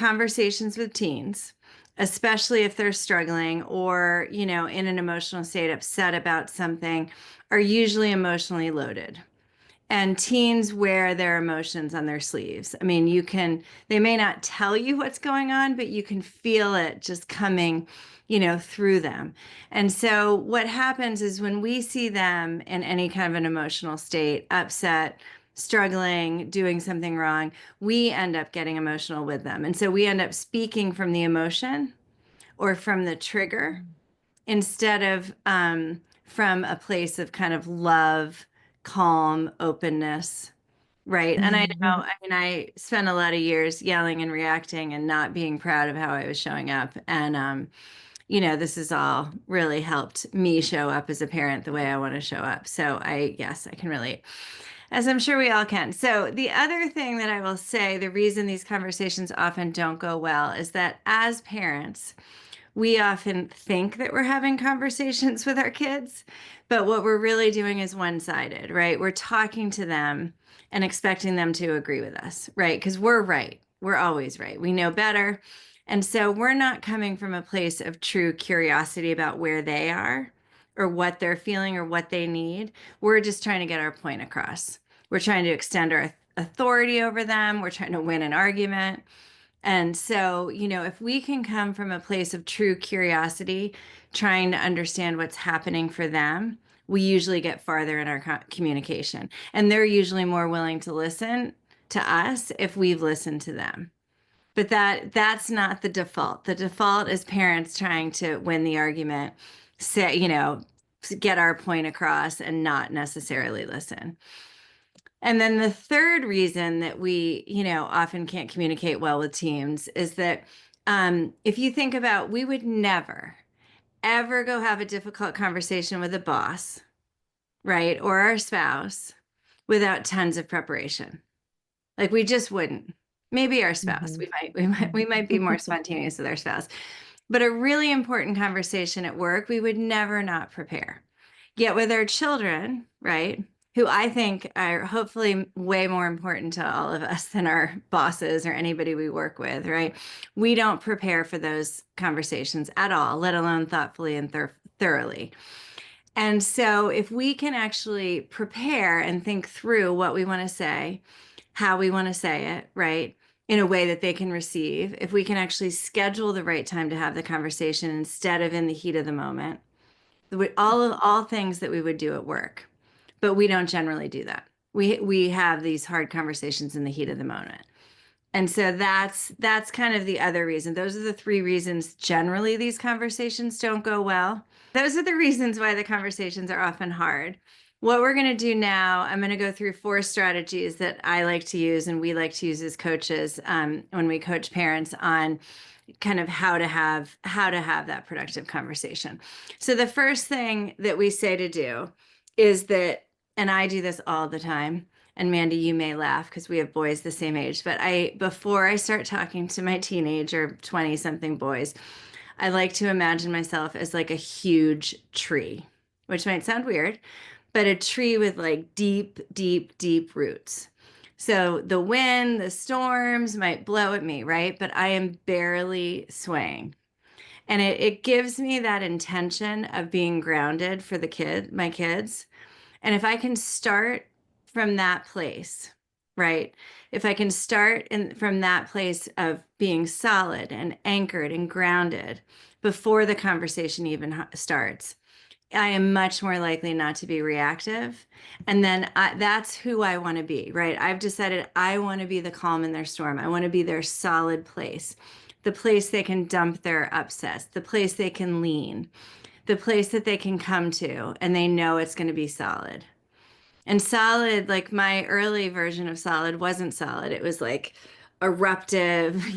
conversations with teens, especially if they're struggling or, in an emotional state, upset about something, are usually emotionally loaded. And teens wear their emotions on their sleeves. I mean, they may not tell you what's going on, but you can feel it just coming, through them. And so what happens is when we see them in any kind of an emotional state, upset, struggling, doing something wrong, we end up getting emotional with them. And so we end up speaking from the emotion or from the trigger instead of from a place of kind of love, calm, openness, right? And I know, Mhm. I mean, I spent a lot of years yelling and reacting and not being proud of how I was showing up. And, this has all really helped me show up as a parent the way I want to show up. So yes, I can relate, as I'm sure we all can. So the other thing that I will say, the reason these conversations often don't go well is that as parents, we often think that we're having conversations with our kids, but what we're really doing is one-sided, right? We're talking to them and expecting them to agree with us, right? Because we're right. We're always right. We know better. And so we're not coming from a place of true curiosity about where they are or what they're feeling or what they need. We're just trying to get our point across. We're trying to extend our authority over them. We're trying to win an argument. And so, if we can come from a place of true curiosity, trying to understand what's happening for them, we usually get farther in our communication. And they're usually more willing to listen to us if we've listened to them. But that's not the default. The default is parents trying to win the argument, say, get our point across and not necessarily listen. And then the third reason that we, often can't communicate well with teams is that if you think about, we would never, ever go have a difficult conversation with a boss, right, or our spouse without tons of preparation. Like we just wouldn't. Maybe our spouse. Mhm. We might be more spontaneous with our spouse. But a really important conversation at work, we would never not prepare. Yet with our children, right, who I think are hopefully way more important to all of us than our bosses or anybody we work with, right? We don't prepare for those conversations at all, let alone thoughtfully and thoroughly. And so if we can actually prepare and think through what we want to say, how we want to say it, right? In a way that they can receive, if we can actually schedule the right time to have the conversation instead of in the heat of the moment, all things that we would do at work, but we don't generally do that. We have these hard conversations in the heat of the moment. And so that's kind of the other reason. Those are the three reasons generally these conversations don't go well. Those are the reasons why the conversations are often hard. What we're going to do now, I'm going to go through four strategies that I like to use and we like to use as coaches when we coach parents on kind of how to have that productive conversation. So the first thing that we say to do is that, and I do this all the time, and Mandy, you may laugh because we have boys the same age, but before I start talking to my teenage or 20 something boys, I like to imagine myself as like a huge tree, which might sound weird, but a tree with like deep, deep, deep roots. So the wind, the storms might blow at me, right? But I am barely swaying. And it gives me that intention of being grounded for my kids. And if I can start from that place, right? If I can start from that place of being solid and anchored and grounded before the conversation even starts, I am much more likely not to be reactive. And then that's who I want to be, right? I've decided I want to be the calm in their storm. I want to be their solid place, the place they can dump their upsets, the place they can lean, the place that they can come to, and they know it's going to be solid. And solid, like my early version of solid wasn't solid. It was like eruptive,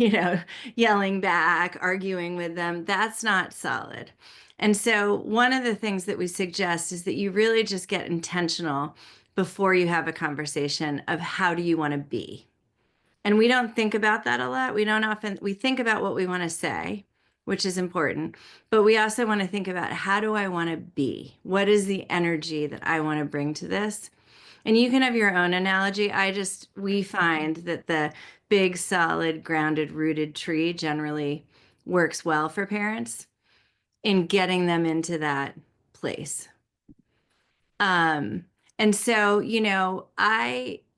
yelling back, arguing with them. That's not solid. And so, one of the things that we suggest is that you really just get intentional before you have a conversation of how do you want to be. And we don't think about that a lot. We think about what we want to say, which is important, but we also want to think about how do I want to be? What is the energy that I want to bring to this? And you can have your own analogy. We find that the big, solid, grounded, rooted tree generally works well for parents in getting them into that place. Um, and so,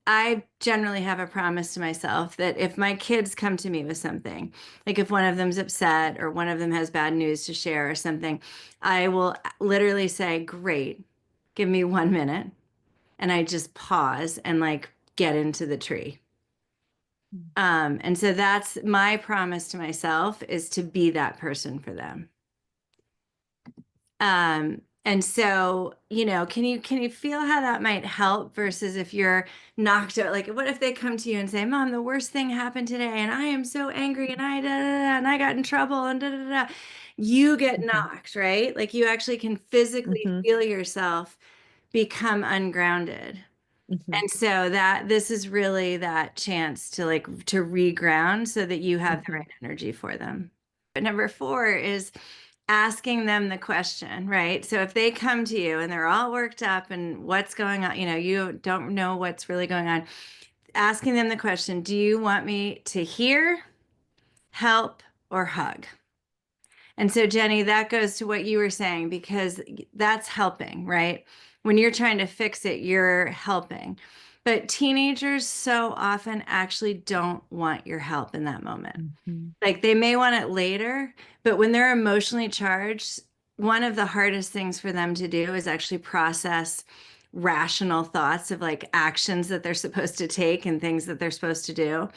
I generally have a promise to myself that if my kids come to me with something, like if one of them's upset or one of them has bad news to share or something, I will literally say, "Great, give me 1 minute." And I just pause and like get into the tree. And so that's my promise to myself, is to be that person for them. And so, can you feel how that might help versus if you're knocked out? Like, what if they come to you and say, "Mom, the worst thing happened today, and I am so angry, and I da, da, da, and I got in trouble, and da da da." Da." You get Mhm. knocked, right? Like you actually can physically Mhm. feel yourself become ungrounded. Mhm. And so that this is really that chance to like to reground so that you have the Mhm. right energy for them. But number four is asking them the question, right? So if they come to you and they're all worked up and what's going on, you don't know what's really going on, asking them the question, do you want me to hear, help, or hug? And so, Jenny, that goes to what you were saying because that's helping, right? When you're trying to fix it, you're helping. But teenagers so often actually don't want your help in that moment. Mhm. Like they may want it later, but when they're emotionally charged, one of the hardest things for them to do is actually process rational thoughts of like actions that they're supposed to take and things that they're supposed to do.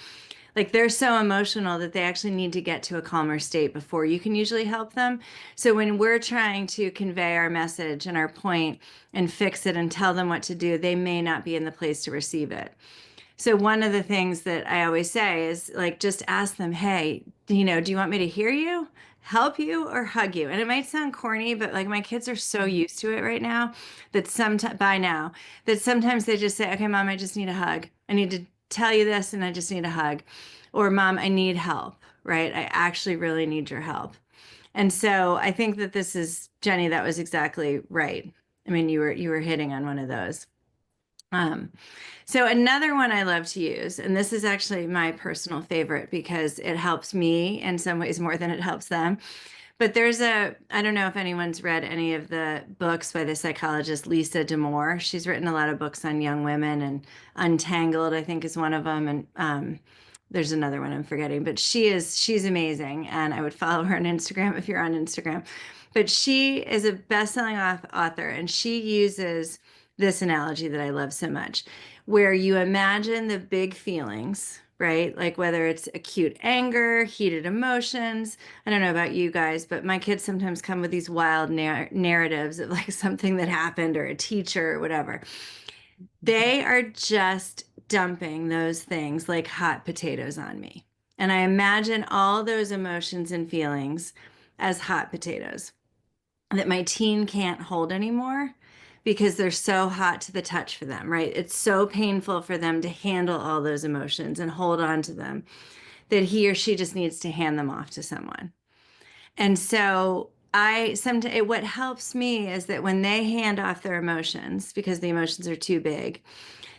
Like they're so emotional that they actually need to get to a calmer state before you can usually help them. So when we're trying to convey our message and our point and fix it and tell them what to do, they may not be in the place to receive it. So one of the things that I always say is like just ask them, "Hey, do you want me to hear you, help you, or hug you?" And it might sound corny, but like my kids are so used to it right now that sometimes by now that sometimes they just say, "Okay, Mom, I just need a hug. I need to tell you this and I just need a hug." Or, "Mom, I need help," right? "I actually really need your help." And so I think that this is Jenny, that was exactly right. I mean, you were hitting on one of those. Um, so another one I love to use, and this is actually my personal favorite because it helps me in some ways more than it helps them. But I don't know if anyone's read any of the books by the psychologist Lisa D'Amour. She's written a lot of books on young women, and Untangled, I think, is one of them. And there's another one I'm forgetting, but she's amazing. And I would follow her on Instagram if you're on Instagram. But she is a best-selling author, and she uses this analogy that I love so much, where you imagine the big feelings, right? Like whether it's acute anger, heated emotions. I don't know about you guys, but my kids sometimes come with these wild narratives of like something that happened or a teacher or whatever. Mhm. They are just dumping those things like hot potatoes on me. And I imagine all those emotions and feelings as hot potatoes that my teen can't hold anymore because they're so hot to the touch for them, right? It's so painful for them to handle all those emotions and hold on to them that he or she just needs to hand them off to someone. And so I sometimes what helps me is that when they hand off their emotions because the emotions are too big,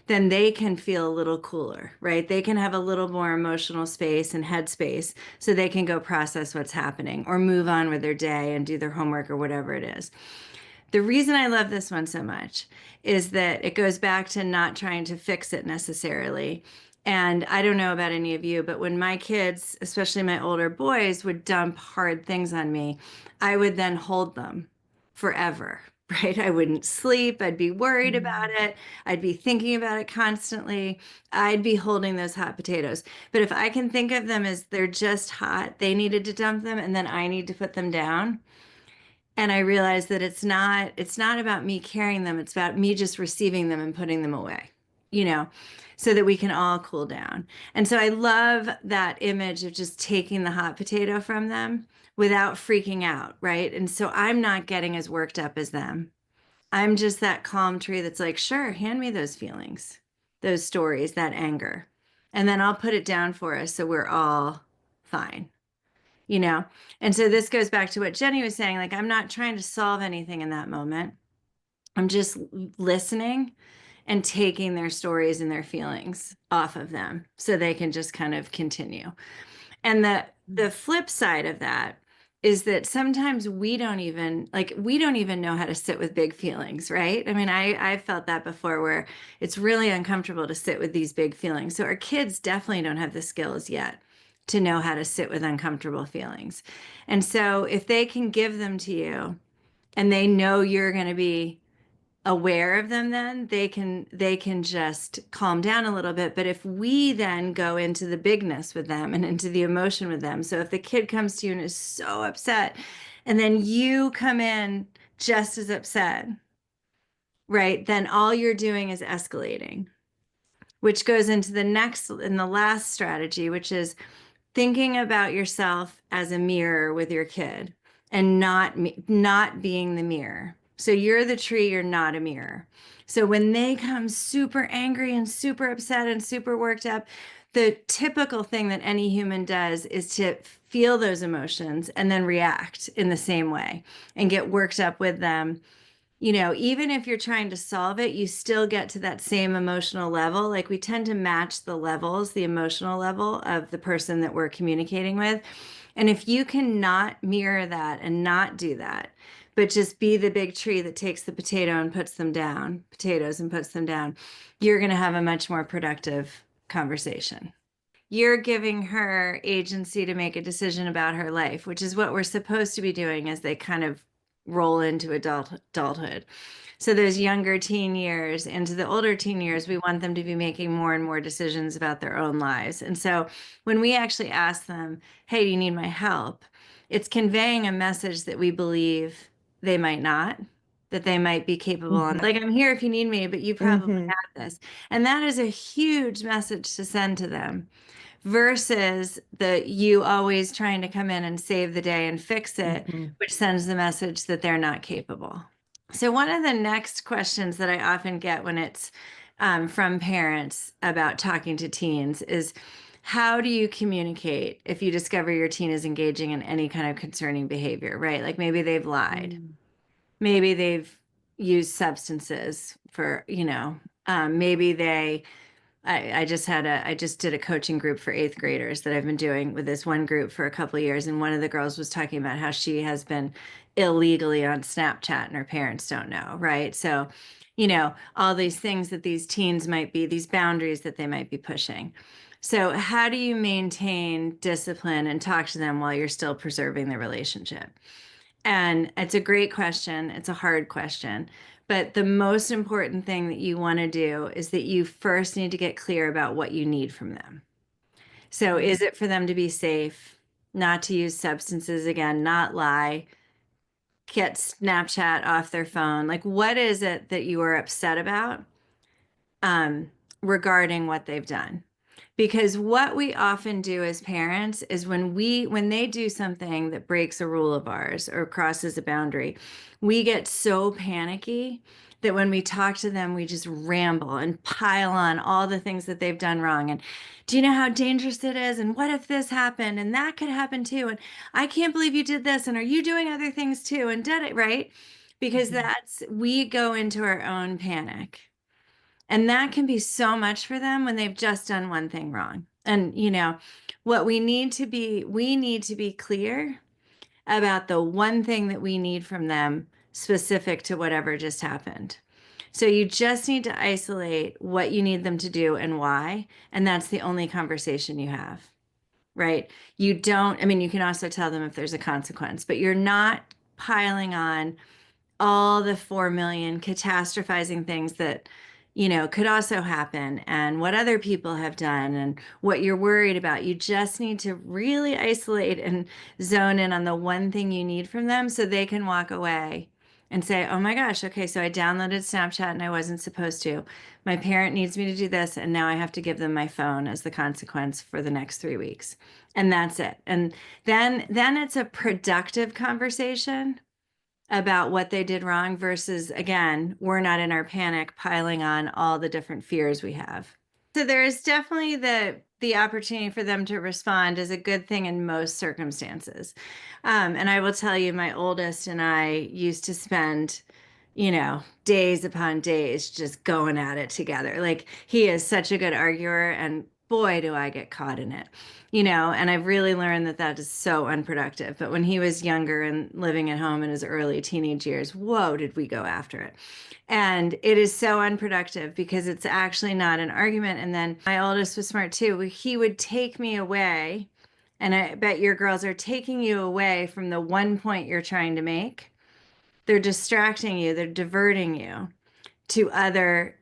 then they can feel a little cooler, right? They can have a little more emotional space and headspace so they can go process what's happening or move on with their day and do their homework or whatever it is. The reason I love this one so much is that it goes back to not trying to fix it necessarily. And I don't know about any of you, but when my kids, especially my older boys, would dump hard things on me, I would then hold them forever, right? I wouldn't sleep. I'd be worried about Mhm. it. I'd be thinking about it constantly. I'd be holding those hot potatoes. But if I can think of them as they're just hot, they needed to dump them, and then I need to put them down, and I realized that it's not about me carrying them, it's about me just receiving them and putting them away, you know, so that we can all cool down. And so I love that image of just taking the hot potato from them without freaking out, right? And so I'm not getting as worked up as them. I'm just that calm tree that's like, sure, hand me those feelings, those stories, that anger. And then I'll put it down for us so we're all fine, you know? And so this goes back to what Jenny was saying. Like, I'm not trying to solve anything in that moment. I'm just listening and taking their stories and their feelings off of them so they can just kind of continue. And the flip side of that is that sometimes we don't even know how to sit with big feelings, right? I mean, I've felt that before where it's really uncomfortable to sit with these big feelings. So our kids definitely don't have the skills yet to know how to sit with uncomfortable feelings. And so if they can give them to you and they know you're going to be aware of them, then they can just calm down a little bit. But if we then go into the bigness with them and into the emotion with them, so if the kid comes to you and is so upset and then you come in just as upset, right, then all you're doing is escalating, which goes into the next and the last strategy, which is thinking about yourself as a mirror with your kid and not being the mirror. So you're the tree, you're not a mirror. So when they come super angry and super upset and super worked up, the typical thing that any human does is to feel those emotions and then react in the same way and get worked up with them. Even if you're trying to solve it, you still get to that same emotional level. Like we tend to match the levels, the emotional level of the person that we're communicating with. And if you cannot mirror that and not do that, but just be the big tree that takes the potatoes and puts them down, you're going to have a much more productive conversation. You're giving her agency to make a decision about her life, which is what we're supposed to be doing as they kind of roll into adulthood. So those younger teen years into the older teen years, we want them to be making more and more decisions about their own lives. And so when we actually ask them, hey, do you need my help? It's conveying a message that we believe they might not, that they might be capable on. Mhm. Like, I'm here if you need me, but you probably Mhm. have this. And that is a huge message to send to them versus the you always trying to come in and save the day and fix it, Mhm. which sends the message that they're not capable. So, one of the next questions that I often get when it's from parents about talking to teens is how do you communicate if you discover your teen is engaging in any kind of concerning behavior, right? Like maybe they've lied, Mm. maybe they've used substances for, maybe I just did a coaching group for eighth graders that I've been doing with this one group for a couple of years. And one of the girls was talking about how she has been illegally on Snapchat and her parents don't know, right? So, all these things that these teens might be, these boundaries that they might be pushing. So, how do you maintain discipline and talk to them while you're still preserving the relationship? And it's a great question. It's a hard question. But the most important thing that you want to do is that you first need to get clear about what you need from them. So, is it for them to be safe, not to use substances again, not lie, get Snapchat off their phone? Like, what is it that you are upset about um, regarding what they've done? Because what we often do as parents is when they do something that breaks a rule of ours or crosses a boundary, we get so panicky that when we talk to them, we just ramble and pile on all the things that they've done wrong. And do you know how dangerous it is? And what if this happened? And that could happen too. And I can't believe you did this. And are you doing other things too? And did it, right? Because Mhm. we go into our own panic. And that can be so much for them when they've just done one thing wrong. And, what we need to be clear about the one thing that we need from them specific to whatever just happened. So you just need to isolate what you need them to do and why. And that's the only conversation you have, right? You don't, I mean, you can also tell them if there's a consequence, but you're not piling on all the 4 million catastrophizing things that could also happen and what other people have done and what you're worried about. You just need to really isolate and zone in on the one thing you need from them so they can walk away and say, oh my gosh, okay, so I downloaded Snapchat and I wasn't supposed to. My parent needs me to do this and now I have to give them my phone as the consequence for the next 3 weeks. And that's it. And then it's a productive conversation about what they did wrong versus, again, we're not in our panic piling on all the different fears we have. So there is definitely the opportunity for them to respond is a good thing in most circumstances. And I will tell you, my oldest and I used to spend, days upon days just going at it together. Like he is such a good arguer, and boy, do I get caught in it. And I've really learned that that is so unproductive. But when he was younger and living at home in his early teenage years, whoa, did we go after it. And it is so unproductive because it's actually not an argument. And then my oldest was smart too. He would take me away, and I bet your girls are taking you away from the one point you're trying to make. They're distracting you, they're diverting you to other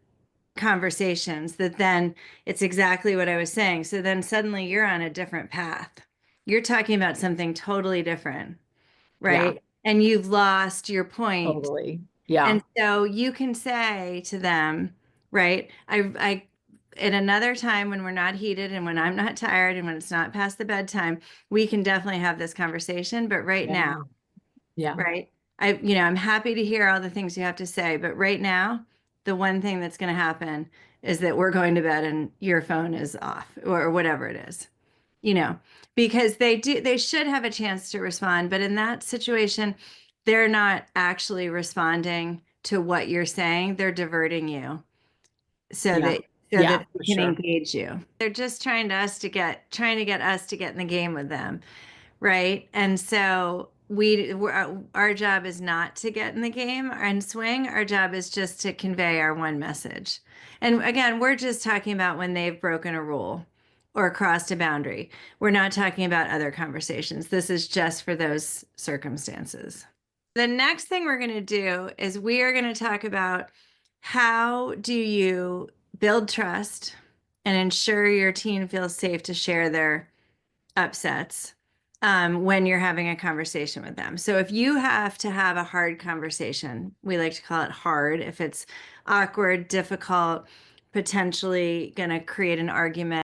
conversations that then it's exactly what I was saying. So then suddenly you're on a different path. You're talking about something totally different, Yeah, right? And you've lost your point. totally. And Yeah. so you can say to them, right? At another time when we're not heated and when I'm not tired and when it's not past the bedtime, we can definitely have this conversation. But right Yeah. now, Yeah. right? I'm happy to hear all the things you have to say, but right now, the one thing that's going to happen is that we're going to bed and your phone is off or whatever it is, you know, because they should have a chance to respond, but in that situation, they're not actually responding to what you're saying. They're diverting you so Yeah. that Yeah, they for can sure. engage you. They're just trying to get us to get in the game with them. Right. And so our job is not to get in the game and swing. Our job is just to convey our one message. And again, we're just talking about when they've broken a rule or crossed a boundary. We're not talking about other conversations. This is just for those circumstances. The next thing we're going to do is we are going to talk about how do you build trust and ensure your teen feels safe to share their upsets when you're having a conversation with them. So if you have to have a hard conversation, we like to call it hard. If it's awkward, difficult, potentially going to create an argument.